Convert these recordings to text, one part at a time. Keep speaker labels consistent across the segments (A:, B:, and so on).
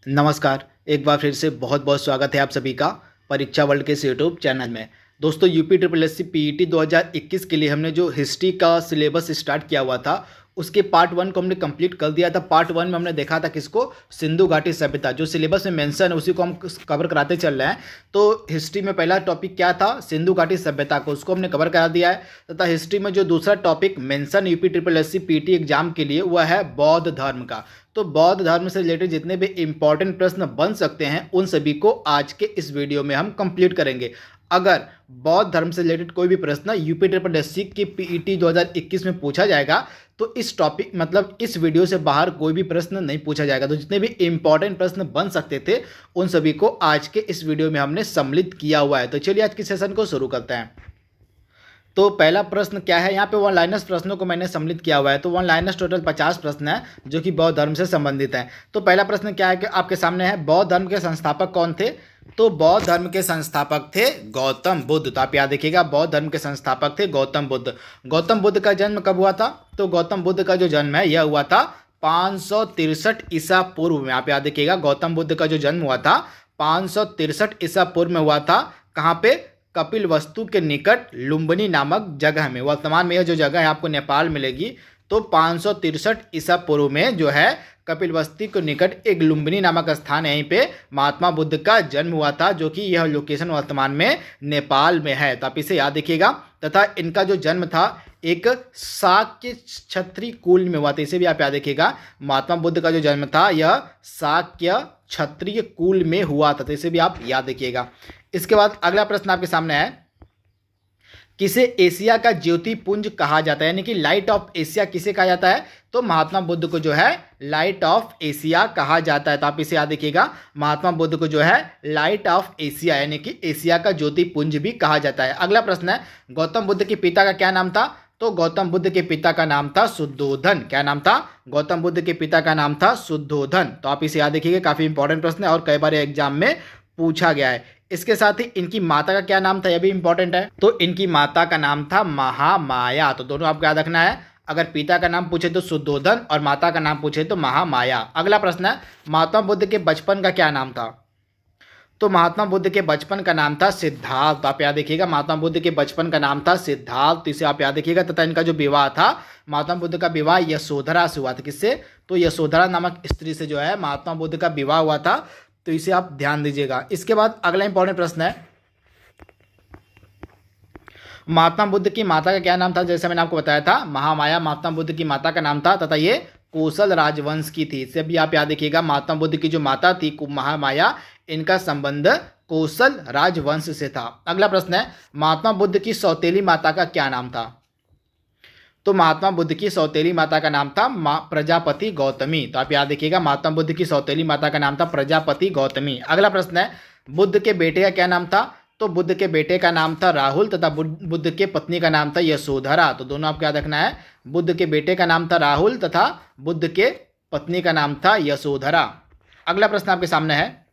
A: नमस्कार। एक बार फिर से बहुत बहुत स्वागत है आप सभी का परीक्षा वर्ल्ड के इस यूट्यूब चैनल में। दोस्तों, UP triple S C PET 2021 के लिए हमने जो हिस्ट्री का सिलेबस स्टार्ट किया हुआ था उसके पार्ट 1 को हमने कंप्लीट कर दिया था। पार्ट 1 में हमने देखा था किसको, सिंधु घाटी सभ्यता। जो सिलेबस में मेंशन है उसी को हम कवर कराते चल रहे हैं। तो हिस्ट्री में पहला टॉपिक क्या था, सिंधु घाटी सभ्यता को, उसको हमने कवर करा दिया है। तथा हिस्ट्री में जो दूसरा topic mention UP triple S C PET exam के लिए वह है बौद्ध धर्म का। तो बौद्ध धर्म से रिलेटेड जितने भी इंपॉर्टेंट प्रश्न बन सकते हैं उन सभी को आज के इस वीडियो में हम कंप्लीट करेंगे। अगर बौद्ध धर्म से रिलेटेड कोई भी प्रश्न यूपी ट्रिपल एस सी की पीईटी 2021 में पूछा जाएगा तो इस टॉपिक मतलब इस वीडियो से बाहर कोई भी प्रश्न नहीं पूछा जाएगा। तो जितने भी इंपॉर्टेंट प्रश्न बन सकते थे उन सभी को आज के इस वीडियो में हमने सम्मिलित किया हुआ है। तो चलिए आज के सेशन को शुरू करते हैं। तो पहला प्रश्न क्या है, यहाँ पे वन लाइनर्स प्रश्नों को मैंने सम्मिलित किया हुआ है। तो वन लाइनर्स टोटल 50 प्रश्न है जो कि बौद्ध धर्म से संबंधित हैं। तो पहला प्रश्न क्या है कि आपके सामने है, बौद्ध धर्म के संस्थापक कौन थे? तो बौद्ध धर्म के संस्थापक थे गौतम बुद्ध। तो आप याद रखिएगा, बौद्ध धर्म के संस्थापक थे गौतम बुद्ध। गौतम बुद्ध का जन्म कब हुआ था? तो गौतम बुद्ध का जो जन्म है यह हुआ था 563 ईसा पूर्व में। आप याद रखिएगा, गौतम बुद्ध का जो जन्म हुआ था 563 ईसा पूर्व में हुआ था। कहाँ पे? कपिल वस्तु के निकट लुम्बिनी नामक जगह में। वर्तमान में यह जो जगह है आपको नेपाल मिलेगी। तो 563 ईसा पूर्व में जो है कपिल वस्तु के निकट एक लुम्बिनी नामक स्थान है, यहीं पे महात्मा बुद्ध का जन्म हुआ था, जो कि यह लोकेशन वर्तमान में नेपाल में है। तो आप इसे याद रखिएगा। तथा इनका जो जन्म था एक शाक्य क्षत्रिय कुल में हुआ था, इसे भी आप याद रखिएगा। महात्मा बुद्ध का जो जन्म था यह शाक्य क्षत्रिय कुल में हुआ था, तो इसे भी आप याद रखिएगा। इसके बाद अगला प्रश्न आपके सामने है, किसे एशिया का ज्योतिपुंज कहा जाता है, यानी कि लाइट ऑफ एशिया किसे कहा जाता है? तो महात्मा बुद्ध को जो है लाइट ऑफ एशिया कहा जाता है। तो आप इसे याद रखिएगा, महात्मा बुद्ध को जो है लाइट ऑफ एशिया यानी कि एशिया का ज्योतिपुंज भी कहा जाता है। अगला प्रश्न है, गौतम बुद्ध के पिता का क्या नाम था? तो गौतम बुद्ध के पिता का नाम था शुद्धोधन। क्या नाम था? गौतम बुद्ध के पिता का नाम था शुद्धोधन। तो आप इसे याद रखिएगा, काफी इंपॉर्टेंट प्रश्न है और कई बार एग्जाम में पूछा गया है। इसके साथ ही इनकी माता का क्या नाम था, यह भी इंपॉर्टेंट है। तो इनकी माता का नाम था महामाया। तो दोनों आपको याद रखना है, अगर पिता का नाम पूछे तो शुद्धोधन और माता का नाम पूछे तो महामाया। अगला प्रश्न है, महात्मा बुद्ध के बचपन का क्या नाम था? तो महात्मा बुद्ध के बचपन का नाम था सिद्धार्थ। तो आप याद रखिएगा, महात्मा बुद्ध के बचपन का नाम था सिद्धार्थ, तो इसे आप याद रखिएगा। तथा इनका जो विवाह था, महात्मा बुद्ध का विवाह यशोधरा से हुआ था। किससे? तो यशोधरा नामक स्त्री से जो है महात्मा बुद्ध का विवाह हुआ था, तो इसे आप ध्यान दीजिएगा। इसके बाद अगला इंपॉर्टेंट प्रश्न है, महात्मा बुद्ध की माता का क्या नाम था? जैसे मैंने आपको बताया था, महामाया महात्मा बुद्ध की माता का नाम था तथा ये कौशल राजवंश की थी। इसे भी आप याद रखिएगा, महात्मा बुद्ध की जो माता थी महामाया, इनका संबंध कौशल राजवंश से था। अगला प्रश्न है, महात्मा बुद्ध की सौतेली माता का क्या नाम था? तो महात्मा बुद्ध की सौतेली माता का नाम था प्रजापति गौतमी। तो आप याद रखिएगा, महात्मा बुद्ध की सौतेली माता का नाम था प्रजापति गौतमी। अगला प्रश्न है, बुद्ध के बेटे का क्या नाम था? तो बुद्ध के बेटे का नाम था राहुल तथा बुद्ध के पत्नी का नाम था यशोधरा। तो दोनों आपको याद रखना है, बुद्ध के बेटे का नाम था राहुल तथा बुद्ध के पत्नी का नाम था यशोधरा। अगला प्रश्न आपके सामने है,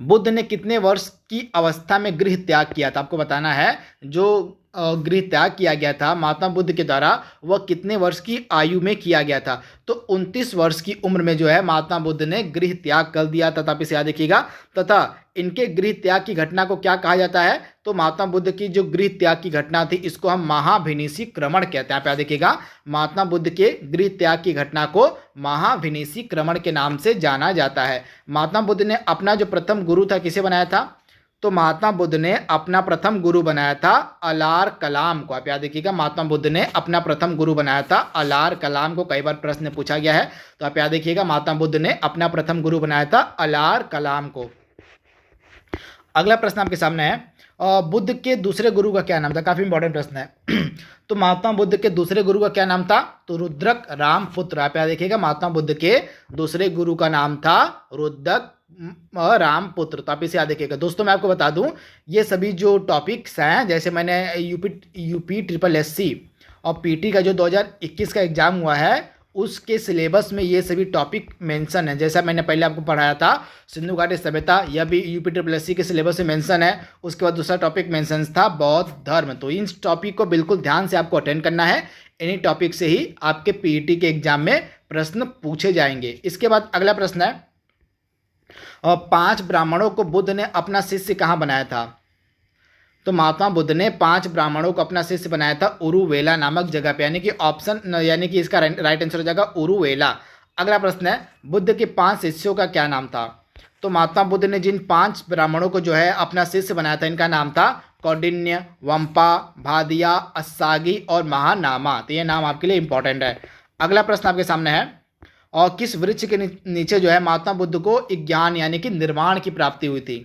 A: बुद्ध ने कितने वर्ष की अवस्था में गृह त्याग किया था? आपको बताना है, जो गृह त्याग किया गया था महात्मा बुद्ध के द्वारा वह कितने वर्ष की आयु में किया गया था? तो 29 वर्ष की उम्र में जो है महात्मा बुद्ध ने गृह त्याग कर दिया था। आप इसे याद रखिएगा। तथा इनके गृह त्याग की घटना को क्या कहा जाता है? तो महात्मा बुद्ध की जो गृह त्याग की घटना थी इसको हम महाभिनिशीक्रमण कहते हैं। आप याद रखिएगा, महात्मा बुद्ध के गृह त्याग की घटना को महाभिनिशीक्रमण के नाम से जाना जाता है। महात्मा बुद्ध ने अपना जो प्रथम गुरु था किसे बनाया था? तो महात्मा बुद्ध ने अपना प्रथम गुरु बनाया था अलार कलाम को। आप याद रखिएगा, महात्मा बुद्ध ने अपना प्रथम गुरु बनाया था अलार कलाम को। कई बार प्रश्न पूछा गया है, तो आप याद रखिएगा, महात्मा बुद्ध ने अपना प्रथम गुरु बनाया था अलार कलाम को। अगला प्रश्न आपके सामने है, बुद्ध के दूसरे गुरु का क्या नाम था? काफी इंपॉर्टेंट प्रश्न है। तो महात्मा बुद्ध के दूसरे गुरु का क्या नाम था? तो रुद्रक रामपुत्र। आप याद रखिएगा, महात्मा बुद्ध के दूसरे गुरु का नाम था रुद्रक रामपुत्र। तो आप इसे याद रखिएगा। दोस्तों मैं आपको बता दूं, ये सभी जो टॉपिक्स हैं, जैसे मैंने यूपी ट्रिपल एस सी और पीटी का जो 2021 का एग्जाम हुआ है उसके सिलेबस में ये सभी टॉपिक मेंशन है। जैसा मैंने पहले आपको पढ़ाया था सिंधु घाटी सभ्यता, यह भी यूपी ट्रिपल एस सी के सिलेबस में मेंशन है। उसके बाद दूसरा टॉपिक मेंशन था बौद्ध धर्म। तो इन टॉपिक को बिल्कुल ध्यान से आपको अटेंड करना है। इन्हीं टॉपिक से ही आपके पीईटी के एग्जाम में प्रश्न पूछे जाएंगे। इसके बाद अगला प्रश्न है, और 5 ब्राह्मणों को बुद्ध ने अपना शिष्य कहाँ बनाया था? तो महात्मा बुद्ध ने 5 ब्राह्मणों को अपना शिष्य बनाया था उरुवेला नामक जगह पे, यानी कि ऑप्शन यानी कि इसका राइट आंसर हो जाएगा उरुवेला। अगला प्रश्न है, बुद्ध के 5 शिष्यों का क्या नाम था? तो महात्मा बुद्ध ने जिन 5 ब्राह्मणों को जो है अपना शिष्य बनाया था, इनका नाम था कौंडिन्य, वंपा, भादिया, अस्सागी और महानामा। तो ये नाम आपके लिए इंपॉर्टेंट है। अगला प्रश्न आपके सामने है, और किस वृक्ष के नीचे जो है महात्मा बुद्ध को ज्ञान यानी कि निर्वाण की प्राप्ति हुई थी?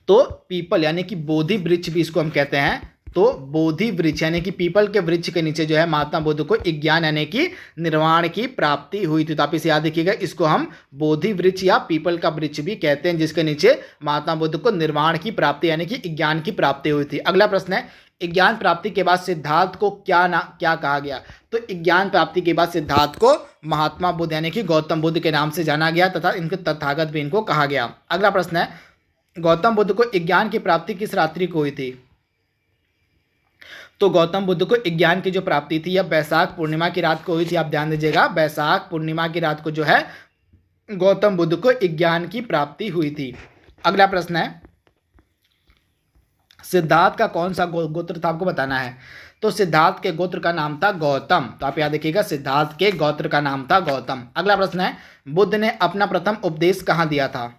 A: तो पीपल यानी कि बोधि वृक्ष भी इसको हम कहते हैं। तो बोधि वृक्ष यानी कि पीपल के वृक्ष के नीचे जो है महात्मा बुद्ध को ज्ञान यानी कि निर्वाण की प्राप्ति हुई थी। तो आप इसे याद रखिएगा, इसको हम बोधि वृक्ष या पीपल का वृक्ष भी कहते हैं, जिसके नीचे महात्मा बुद्ध को निर्वाण की प्राप्ति यानी कि ज्ञान की प्राप्ति हुई थी। अगला प्रश्न है, ज्ञान प्राप्ति के बाद सिद्धार्थ को क्या कहा गया? तो ज्ञान प्राप्ति के बाद सिद्धार्थ को महात्मा बुद्ध यानी कि गौतम बुद्ध के नाम से जाना गया तथा इनके तथागत भी इनको कहा गया। अगला प्रश्न है, गौतम बुद्ध को ज्ञान की प्राप्ति किस रात्रि को हुई थी? तो गौतम बुद्ध को ज्ञान की जो प्राप्ति थी यह बैसाख पूर्णिमा की रात को हुई थी। आप ध्यान दीजिएगा, बैसाख पूर्णिमा की रात को जो है गौतम बुद्ध को ज्ञान की प्राप्ति हुई थी। अगला प्रश्न है, सिद्धार्थ का कौन सा गोत्र था? आपको बताना है। तो सिद्धार्थ के गोत्र का नाम था गौतम। तो आप याद रखिएगा, सिद्धार्थ के गोत्र का नाम था गौतम। अगला प्रश्न है, बुद्ध ने अपना प्रथम उपदेश कहाँ दिया था?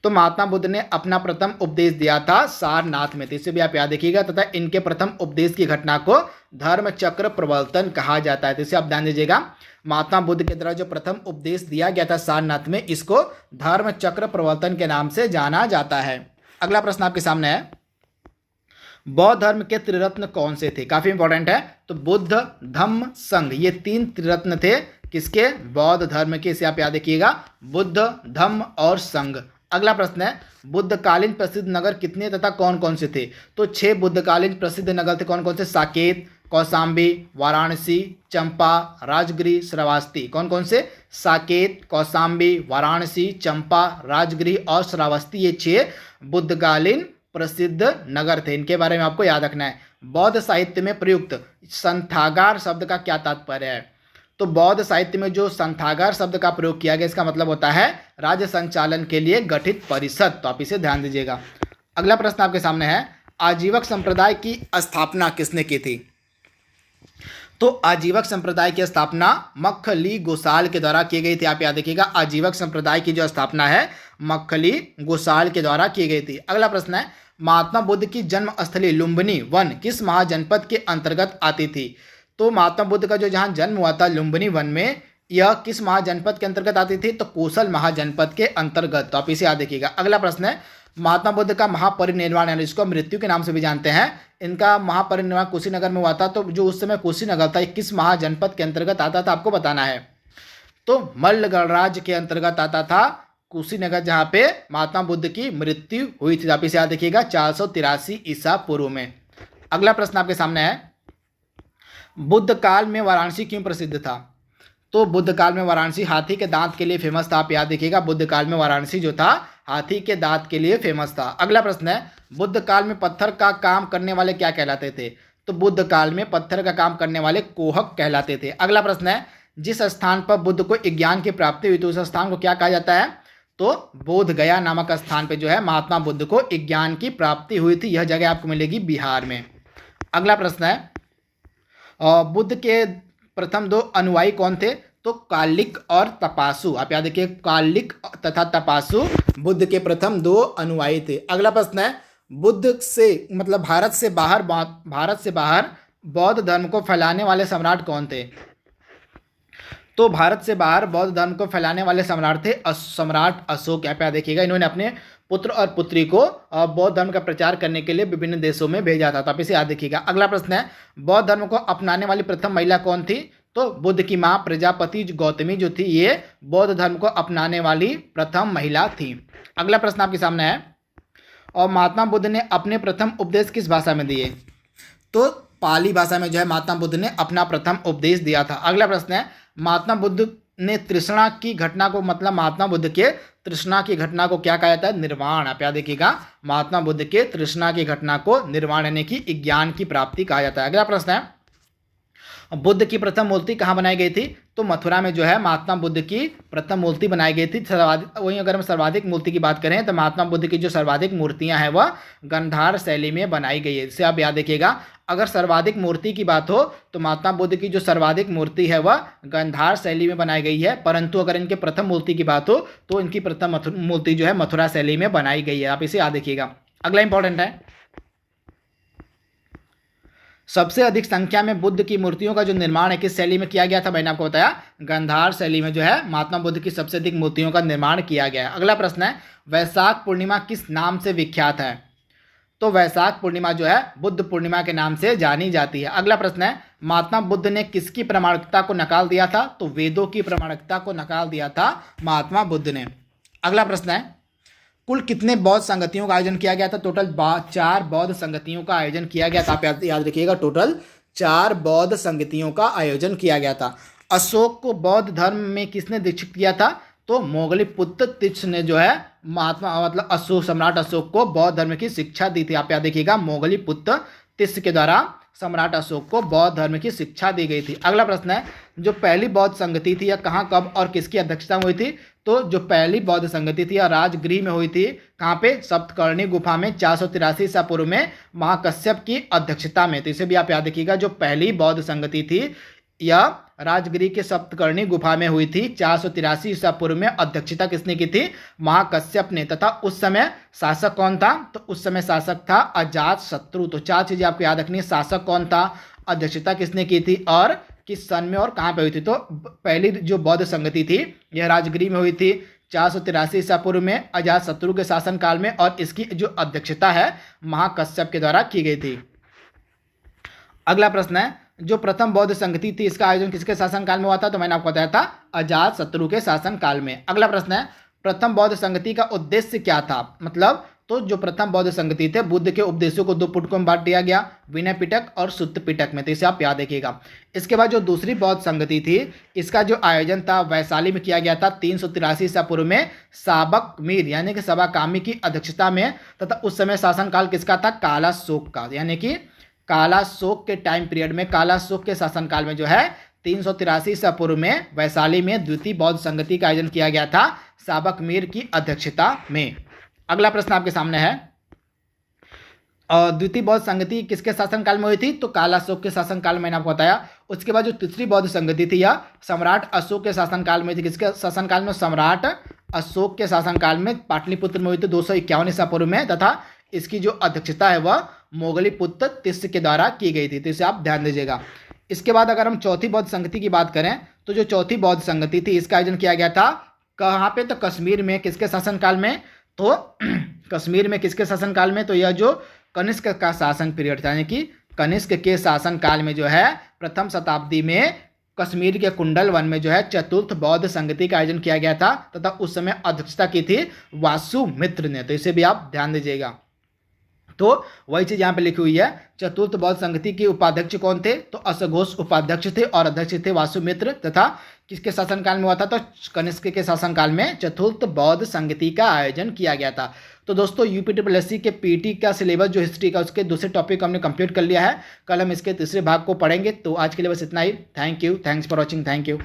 A: तो महात्मा बुद्ध ने अपना प्रथम उपदेश दिया था सारनाथ में। तो इसे भी आप याद रखिएगा, तथा इनके प्रथम उपदेश की घटना को धर्म चक्र प्रवर्तन कहा जाता है। तो इसे आप ध्यान दीजिएगा, महात्मा बुद्ध के द्वारा जो प्रथम उपदेश दिया गया था सारनाथ में, इसको धर्म चक्र प्रवर्तन के नाम से जाना जाता है। अगला प्रश्न आपके सामने है, बौद्ध धर्म के त्रिरत्न कौन से थे? काफी इंपॉर्टेंट है। तो बुद्ध, धम्म, संघ, ये 3 त्रिरत्न थे किसके? बौद्ध धर्म के। इसे आप याद रखिएगा, बुद्ध, धम्म और संघ। अगला प्रश्न है, बुद्धकालीन प्रसिद्ध नगर कितने तथा कौन कौन से थे? तो 6 बुद्धकालीन प्रसिद्ध नगर थे। कौन कौन से? साकेत, कौशाम्बी, वाराणसी, चंपा, राजगृह, श्रावस्ती। कौन कौन से? साकेत, कौशाम्बी, वाराणसी, चंपा, राजगृह और श्रावस्ती। ये 6 बुद्धकालीन प्रसिद्ध नगर थे। इनके बारे में आपको याद रखना है। बौद्ध साहित्य में प्रयुक्त संथागार शब्द का क्या तात्पर्य है? तो बौद्ध साहित्य में जो संथागार शब्द का प्रयोग किया गया, इसका मतलब होता है राज्य संचालन के लिए गठित परिषद। तो आप इसे ध्यान दीजिएगा। अगला प्रश्न आपके सामने है, आजीवक संप्रदाय की स्थापना किसने की थी? तो आजीवक संप्रदाय की स्थापना मक्खली गोसाल के द्वारा की गई थी। आप याद रखिएगा, आजीवक संप्रदाय की जो स्थापना है मक्खली गोसाल के द्वारा की गई थी। अगला प्रश्न है, महात्मा बुद्ध की जन्म स्थली लुम्बिनी वन किस महाजनपद के अंतर्गत आती थी? तो महात्मा बुद्ध का जो जहाँ जन्म हुआ था लुम्बिनी वन में, यह किस महाजनपद के अंतर्गत आती थी? तो कोसल महाजनपद के अंतर्गत। तो आप इसे याद रखिएगा। अगला प्रश्न है, महात्मा बुद्ध का महापरिनिर्वाण यानी जिसको मृत्यु के नाम से भी जानते हैं, इनका महापरिनिर्वाण कुशीनगर में हुआ था। तो जो उस समय कुशीनगर था, किस महाजनपद के अंतर्गत आता था? आपको बताना है। तो मल्ल गणराज्य के अंतर्गत आता था कुशीनगर, जहाँ पे महात्मा बुद्ध की मृत्यु हुई थी। आप इसे याद रखिएगा, 483 ईसा पूर्व में। अगला प्रश्न आपके सामने है, बुद्ध काल में वाराणसी क्यों प्रसिद्ध था? तो बुद्ध काल में वाराणसी हाथी के दांत के लिए फेमस था। आप याद रखिएगा, बुद्ध काल में वाराणसी जो था हाथी के दांत के लिए फेमस था। अगला प्रश्न है, बुद्ध काल में पत्थर का काम करने वाले क्या कहलाते थे? तो बुद्ध काल में पत्थर का काम करने वाले कोहक कहलाते थे। अगला प्रश्न है, जिस स्थान पर बुद्ध को ज्ञान की प्राप्ति हुई तो उस स्थान को क्या कहा जाता है? तो बोध गया नामक स्थान पे जो है महात्मा बुद्ध को ज्ञान की प्राप्ति हुई थी। यह जगह आपको मिलेगी बिहार में। अगला प्रश्न है, बुद्ध के प्रथम 2 अनुयायी कौन थे? तो कालिक और तपासु। आप याद रखिए, कालिक तथा तपासु बुद्ध के प्रथम 2 अनुयायी थे। अगला प्रश्न है, बुद्ध से मतलब भारत से बाहर बौद्ध धर्म को फैलाने वाले सम्राट कौन थे? तो भारत से बाहर बौद्ध धर्म को फैलाने वाले सम्राट थे सम्राट अशोक। यहाँ पे आप देखिएगा, इन्होंने अपने पुत्र और पुत्री को बौद्ध धर्म का प्रचार करने के लिए विभिन्न देशों में भेजा था। तो आप इसे याद रखिएगा। अगला प्रश्न है, बौद्ध धर्म को अपनाने वाली प्रथम महिला कौन थी? तो बुद्ध की मां प्रजापति गौतमी जो थी, ये बौद्ध धर्म को अपनाने वाली प्रथम महिला थी। अगला प्रश्न आपके सामने है, और महात्मा बुद्ध ने अपने प्रथम उपदेश किस भाषा में दिए? तो पाली भाषा में जो है महात्मा बुद्ध ने अपना प्रथम उपदेश दिया था। अगला प्रश्न है, महात्मा बुद्ध ने तृष्णा की घटना को मतलब महात्मा बुद्ध के तृष्णा की घटना को क्या कहा जाता है? निर्वाण। आप याद देखिएगा, महात्मा बुद्ध के तृष्णा की घटना को निर्वाण यानी कि ज्ञान की प्राप्ति कहा जाता है। अगला प्रश्न है, बुद्ध की प्रथम मूर्ति कहाँ बनाई गई थी? तो मथुरा में जो है महात्मा बुद्ध की प्रथम मूर्ति बनाई गई थी। सर्वाधिक वहीं अगर हम सर्वाधिक मूर्ति की बात करें तो महात्मा बुद्ध की जो सर्वाधिक मूर्तियां हैं वह गांधार शैली में बनाई गई है। इसे आप याद रखिएगा, अगर सर्वाधिक मूर्ति की बात हो तो महात्मा बुद्ध की जो सर्वाधिक मूर्ति है वह गांधार शैली में बनाई गई है, परंतु अगर इनके प्रथम मूर्ति की बात हो तो इनकी प्रथम मूर्ति जो है मथुरा शैली में बनाई गई है। आप इसे याद रखिएगा। अगला इंपॉर्टेंट है, सबसे अधिक संख्या में बुद्ध की मूर्तियों का जो निर्माण है किस शैली में किया गया था? मैंने आपको बताया गांधार शैली में जो है महात्मा बुद्ध की सबसे अधिक मूर्तियों का निर्माण किया गया है। अगला प्रश्न है, वैशाख पूर्णिमा किस नाम से विख्यात है? तो वैशाख पूर्णिमा जो है बुद्ध पूर्णिमा के नाम से जानी जाती है। अगला प्रश्न है, महात्मा बुद्ध ने किसकी प्रामाणिकता को नकार दिया था? तो वेदों की प्रामाणिकता को नकार दिया था महात्मा बुद्ध ने। अगला प्रश्न है, कुल कितने बौद्ध संगतियों का आयोजन किया गया था? टोटल 4 बौद्ध संगतियों का आयोजन किया गया था। आप याद रखिएगा, टोटल 4 बौद्ध संगतियों का आयोजन किया गया था। अशोक को बौद्ध धर्म में किसने दीक्षित किया था? तो मोगलीपुत्र तीक्ष्ण ने जो है मतलब अशोक सम्राट अशोक को बौद्ध धर्म की शिक्षा दी थी। आप याद रखिएगा, मोगलीपुत्र तीक्ष्ण के द्वारा सम्राट अशोक को बौद्ध धर्म की शिक्षा दी गई थी। अगला प्रश्न है, जो पहली बौद्ध संगति थी यह कहाँ, कब और किसकी अध्यक्षता में हुई थी? तो जो पहली बौद्ध संगति थी यह राजगृह में हुई थी। कहाँ पे? सप्तकर्णी गुफा में 483 ईसा पूर्व में महाकश्यप की अध्यक्षता में। तो इसे भी आप याद रखिएगा, जो पहली बौद्ध संगति थी यह राजगृह के सप्तकर्णी गुफा में हुई थी। 483 ईसा पूर्व में अध्यक्षता किसने की थी? महाकश्यप ने। तथा उस समय शासक कौन था? तो उस समय शासक था अजातशत्रु। तो 4 चीजें आपको याद रखनी है, शासक कौन था, अध्यक्षता किसने की थी और किस सन में और कहाँ पे हुई थी। तो पहली जो बौद्ध संगति थी यह राजगृह में हुई थी 483 ईसा पूर्व में अजातशत्रु के शासनकाल में, और इसकी जो अध्यक्षता है महाकश्यप के द्वारा की गई थी। अगला प्रश्न है, जो प्रथम बौद्ध संगति थी इसका आयोजन किसके शासनकाल में हुआ था? तो मैंने आपको बताया था अजातशत्रु के शासनकाल में। अगला प्रश्न है, प्रथम बौद्ध संगति का उद्देश्य क्या था? मतलब तो जो प्रथम बौद्ध संगति थे बुद्ध के उपदेशों को 2 पुटकों में बांट दिया गया, विनय पिटक और सुत्त पिटक में। तो इसे आप याद रखिएगा। इसके बाद जो दूसरी बौद्ध संगति थी इसका जो आयोजन था वैशाली में किया गया था 383 ईसा पूर्व में साबक मीर यानी कि सबाकामी की अध्यक्षता में, तथा उस समय शासनकाल किसका था? कालाशोक का। यानी कि कालाशोक के टाइम पीरियड में, कालाशोक के शासनकाल में जो है 383 ईसा पूर्व में वैशाली में द्वितीय बौद्ध संगति का आयोजन किया गया था साबक मीर की अध्यक्षता में। अगला प्रश्न आपके सामने है, द्वितीय बौद्ध संगति किसके शासनकाल में हुई थी? तो कालाशोक के शासनकाल में, मैंने आपको बताया। उसके बाद जो तीसरी बौद्ध संगति थी यह सम्राट अशोक के शासनकाल में थी। किसके शासनकाल में? सम्राट अशोक के शासनकाल में पाटलिपुत्र में हुई थी 251 ईसा पूर्व में, तथा इसकी जो अध्यक्षता है वह मोगलीपुत्र तीक्ष्ण के द्वारा की गई थी। तो इसे आप ध्यान दीजिएगा। इसके बाद अगर हम चौथी बौद्ध संगति की बात करें तो जो चौथी बौद्ध संगति थी इसका आयोजन किया गया था कहाँ पे? तो कश्मीर में। किसके शासनकाल में? तो कश्मीर में। किसके शासनकाल में? तो यह जो कनिष्क का शासन पीरियड था, यानी कि कनिष्क के शासनकाल में जो है प्रथम शताब्दी में कश्मीर के कुंडल वन में जो है चतुर्थ बौद्ध संगति का आयोजन किया गया था, तथा उस समय अध्यक्षता की थी वासुमित्र ने। तो इसे भी आप ध्यान दीजिएगा। तो वही चीज यहाँ पे लिखी हुई है, चतुर्थ बौद्ध संगति के उपाध्यक्ष कौन थे? तो अशघोष उपाध्यक्ष थे और अध्यक्ष थे वासुमित्र, तथा किसके शासनकाल में हुआ था? तो कनिष्क के शासनकाल में चतुर्थ बौद्ध संगति का आयोजन किया गया था। तो दोस्तों यूपीट्रिपलएससी के पीटी का सिलेबस जो हिस्ट्री का उसके दूसरे टॉपिक को हमने कंप्लीट कर लिया है। कल हम इसके तीसरे भाग को पढ़ेंगे। तो आज के लिए बस इतना ही। Thank you, thanks for watching, thank you.